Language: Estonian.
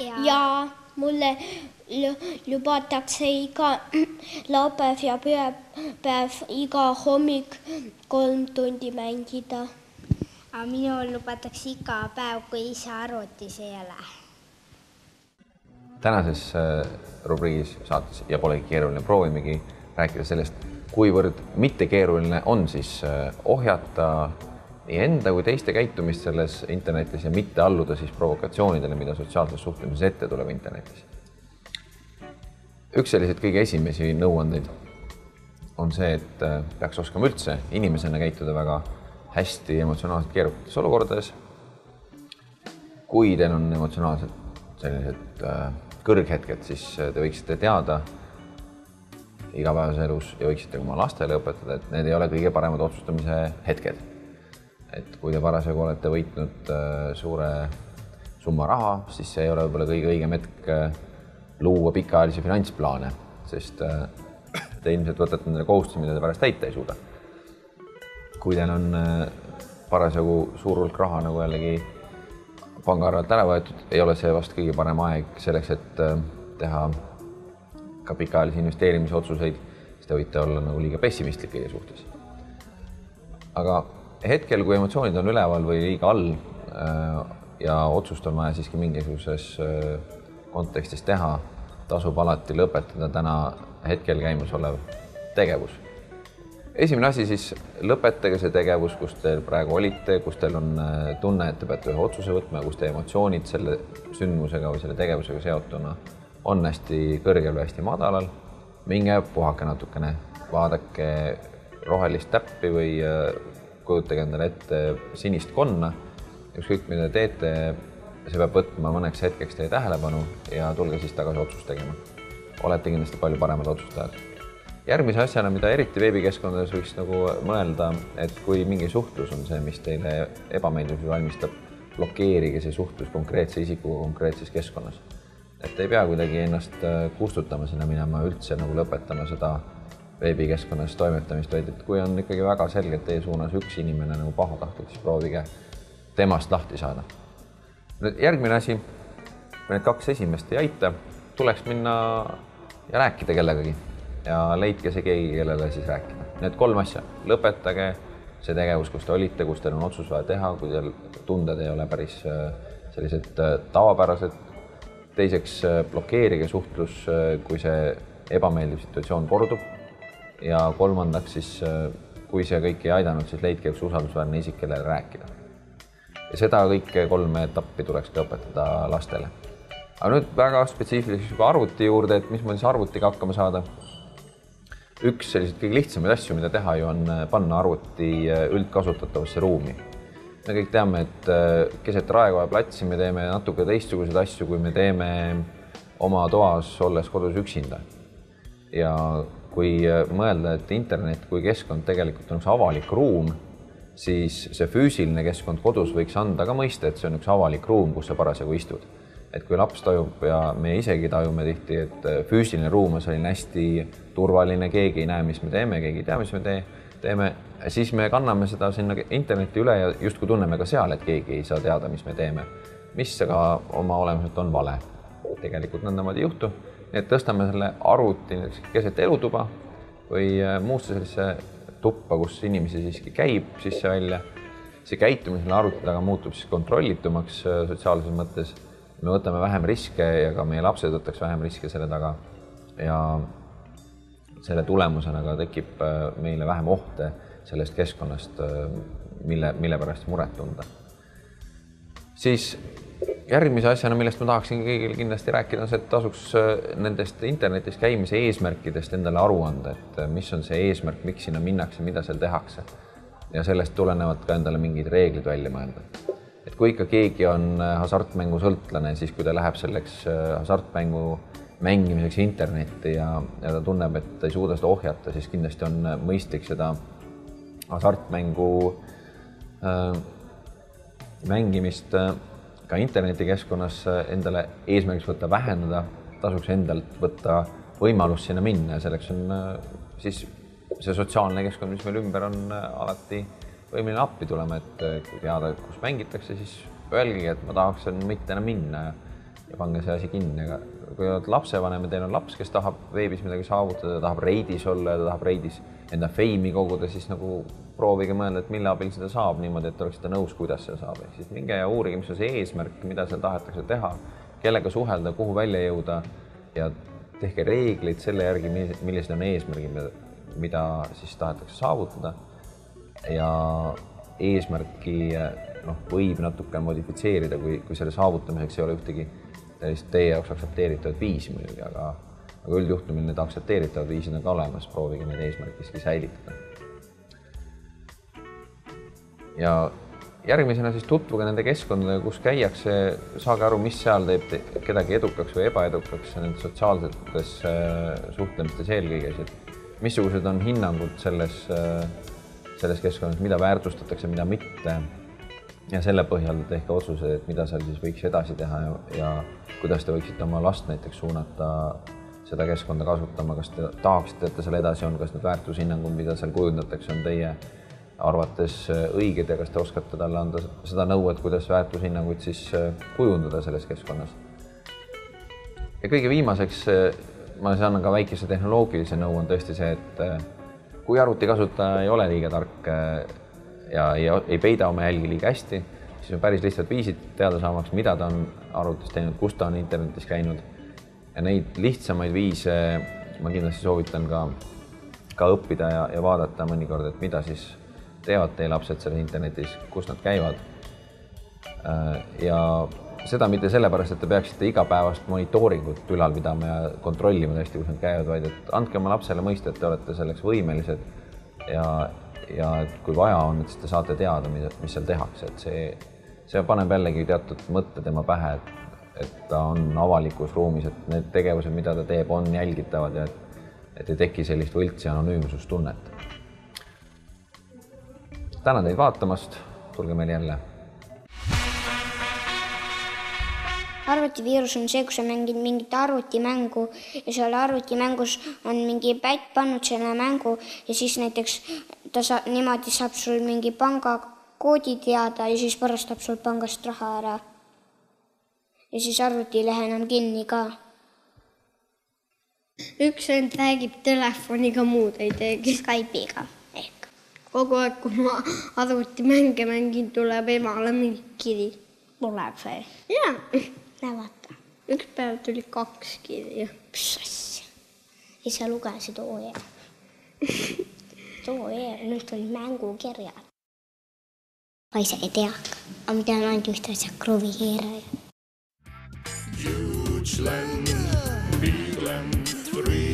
Ja mulle lubatakse iga laupäev ja pühapäev iga hommik 3 tundi mängida. Aga minul lubatakse iga päev, kui isa arvutis ei ole. Tänases rubriigis saates ja polegi keeruline, proovimegi rääkida sellest, kuivõrd mitte keeruline on siis ohjata nii enda kui teiste käitumist selles internetis ja mitte alluda siis provokatsioonidele, mida sotsiaalses suhtlemises ette tuleb internetis. Üks selliseid kõige esimesi nõuandeid on see, et peaks oskama üldse inimesena käituda väga hästi emotsionaalselt keerukates olukordades. Kui teil on emotsionaalselt sellised kõrghetked, siis te võiksite teada igapäevases elus ja võiksite oma lastele õpetada, et need ei ole kõige paremad otsustamise hetked. Et kui te parasjagu olete võitnud suure summa raha, siis see ei ole võib-olla kõige õigem hetk luua pikaajalisi finantsplaane, sest te ilmselt võtate nendele kohustusi, mida te pärast täita ei suuda. Kui teil on parasjagu suur hulk raha nagu jällegi pangaarvelt ära võetud, ei ole see vast kõige parem aeg selleks, et teha ka pikaajalisi investeerimisotsuseid, siis te võite olla nagu liiga pessimistlik kõige suhtes. Aga hetkel, kui emotsioonid on üleval või liiga all ja otsust on vaja siiski mingisuguses kontekstis teha, tasub alati lõpetada täna hetkel käimas olev tegevus. Esimene asi siis lõpetage see tegevus, kus te praegu olite, kus teil on tunne, et te peate ühe otsuse võtma, kus te emotsioonid selle sündmusega või selle tegevusega seotuna on hästi kõrgel või hästi madalal. Minge puhake natukene, vaadake rohelist täppi või kujutage endale ette sinist konna. Ükskõik, mida te teete, see peab võtma mõneks hetkeks teie tähelepanu ja tulge siis tagasi otsust tegema. Olete kindlasti palju paremad otsustajad. Järgmise asjana, mida eriti veebikeskkondades võiks nagu mõelda, et kui mingi suhtlus on see, mis teile ebameeldivusi valmistab, blokeerige see suhtlus konkreetse isikuga konkreetses keskkonnas. Et ei pea kuidagi ennast kustutama sinna minema, üldse nagu lõpetama seda veebikeskkonnas toimetamist, vaid et kui on ikkagi väga selgelt teie suunas üks inimene nagu pahatahtlik, siis proovige temast lahti saada. Nüüd järgmine asi, kui need 2 esimest ei aita, tuleks minna ja rääkida kellegagi ja leidke see keegi, kellele siis rääkida. Need 3 asja. Lõpetage see tegevus, kus te olite, kus teil on otsus vaja teha, kui teil tunded ei ole päris sellised tavapärased. Teiseks, blokeerige suhtlus, kui see ebameeldiv situatsioon kordub. Ja kolmandaks siis, kui see kõik ei aidanud, siis leidke üks usaldusväärne isik, kellele rääkida. Ja seda kõike 3 etappi tuleks ka õpetada lastele. Aga nüüd väga spetsiifiliseks juba arvuti juurde, et mis ma siis arvutiga hakkama saada. Üks sellised kõige lihtsamaid asju, mida teha ju on panna arvuti üldkasutatavasse ruumi. Me kõik teame, et keset Raekoja platsi me teeme natuke teistsuguseid asju, kui me teeme oma toas olles kodus üksinda. Ja kui mõelda, et internet kui keskkond tegelikult on üks avalik ruum, siis see füüsiline keskkond kodus võiks anda ka mõista, et see on üks avalik ruum, kus sa parasjagu istud. Et kui laps tajub ja me isegi tajume tihti, et füüsiline ruum on selline hästi turvaline, keegi ei näe, mis me teeme, keegi ei tea, mis me teeme, siis me kanname seda sinna interneti üle ja justkui tunneme ka seal, et keegi ei saa teada, mis me teeme, mis aga oma olemuselt on vale. Tegelikult nõndamad ei juhtu. Nii et tõstame selle arvuti keset elutuba või muusse sellise tuppa, kus inimesi siiski käib sisse välja. See käitumine selle arvuti taga muutub siis kontrollitumaks sotsiaalses mõttes. Me võtame vähem riske ja ka meie lapsed võtaks vähem riske selle taga. Ja selle tulemusena ka tekib meile vähem ohte sellest keskkonnast, mille pärast muret tunda. Siis järgmise asjana, millest ma tahaksin kõigil kindlasti rääkida, on see, et tasuks nendest internetis käimise eesmärkidest endale aru anda, et mis on see eesmärk, miks sinna minnakse, mida seal tehakse. Ja sellest tulenevalt ka endale mingid reeglid välja mõelda. Et kui ikka keegi on hasartmängu sõltlane, siis kui ta läheb selleks hasartmängu mängimiseks internetti ja ta tunneb, et ta ei suuda seda ohjata, siis kindlasti on mõistlik seda hasartmängu mängimist ka internetikeskkonnas endale eesmärgiks võtta vähendada, tasuks endalt võtta võimalus sinna minna ja selleks on siis see sotsiaalne keskkond, mis meil ümber on alati võimeline appi tulema, et kui teada, kus mängitakse, siis öelgegi, et ma tahaks mitte enam minna ja pange see asi kinni, aga kui oled lapsevanem ja teil on laps, kes tahab veebis midagi saavutada, tahab reidis olla ja ta tahab reidis enda feimi koguda, siis nagu proovige mõelda, et mille abil seda saab niimoodi, et oleks seda nõus, kuidas seda saab. Siis minge ja uurige, mis on see eesmärk, mida seal tahetakse teha, kellega suhelda, kuhu välja jõuda ja tehke reeglid selle järgi, millised on eesmärgid, mida siis tahetakse saavutada. Ja eesmärki võib natuke modifitseerida, kui selle saavutamiseks ei ole ühtegi teie jaoks aktsepteeritavat viisi muidugi, aga üldjuhtumil need aktsepteeritavad viisid on ka olemas, proovige neid eesmärkiski säilitada. Ja järgmisena siis tutvuge nende keskkondadega, kus käiakse, saage aru, mis seal teeb kedagi edukaks või ebaedukaks nende sotsiaalsetes suhtlemistes eelkõiges, et missugused on hinnangud selles keskkonnas, mida väärtustatakse, mida mitte. Ja selle põhjal tehke otsused, et mida seal siis võiks edasi teha ja kuidas te võiksite oma last näiteks suunata seda keskkonda kasutama, kas te tahaksite, et ta seal edasi on, kas need väärtushinnangud, mida seal kujundatakse, on teie arvates õiged ja kas te oskate talle anda seda nõu, et kuidas väärtushinnanguid siis kujundada selles keskkonnas. Ja kõige viimaseks ma annan ka väikese tehnoloogilise nõu on tõesti see, et kui arvuti kasutaja ei ole liiga tark ja ei peida oma jälgi liiga hästi, siis on päris lihtsalt viisid teada saamaks, mida ta on arvutis teinud, kus ta on internetis käinud. Ja neid lihtsamaid viise ma kindlasti soovitan ka õppida ja vaadata mõnikord, et mida siis teevad teie lapsed selles internetis, kus nad käivad. Ja seda mitte sellepärast, et te peaksite igapäevast monitooringut ülal pidama ja kontrollima tõesti, kus nad käivad, vaid et andke oma lapsele mõista, et te olete selleks võimelised ja et kui vaja on, et siis te saate teada, mis seal tehakse. Et see paneb jällegi teatud mõtte tema pähe, et ta on avalikus ruumis, et need tegevused, mida ta teeb, on jälgitavad ja et ei teki sellist võltsi anonüümsustunnet. Tänan teid vaatamast, tulge meil jälle. Arvutiviirus on see, kui sa mängid mingit arvutimängu ja seal arvutimängus on mingi pätt pannud selle mängu ja siis näiteks niimoodi saab sul mingi pangakoodi teada ja siis varastab sul pangast raha ära. Ja siis arvuti ei lähe enam kinni ka. Üks vend räägib telefoniga, muud ei teegi. Skype'iga ehk. Kogu aeg, kui ma arvutimänge mängin, tuleb emale mingi kiri. Tuleb see. Jaa. Näevata. Üks päev tuli 2 kirja. Mis asja? Ja sa lugesid OE. OE, nüüd tuli mängukirjad. Ma ise ei tea, aga ma tean ainult ühte asja, kruvikeeraja. Huge land, big land, free.